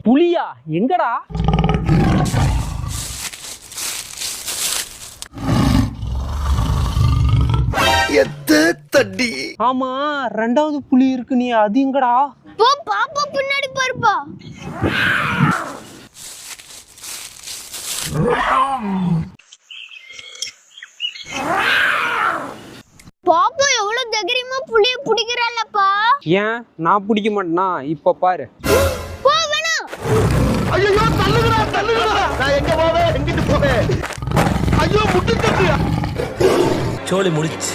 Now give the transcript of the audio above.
புலியா? எங்கடா? தட்டி. ஆமா, ரெண்டாவது புலி இருக்கு, நீ அது எங்கடா? போ பாப்பா, பின்னாடி பாருப்பா. பாப்பா எவ்வளவு தைரியமா புலிய பிடிக்கிறாளப்பா. ஏன் நான் பிடிக்க மாட்டேனா? இப்ப பாரு. போ வேணாம். ஐயோ தள்ளுங்கடா தள்ளுங்கடா. நான் எங்க போவேன்? எங்கிட்டு போவேன்? ஐயோ முட்டி தட்டியா. சோலி முடிச்சு.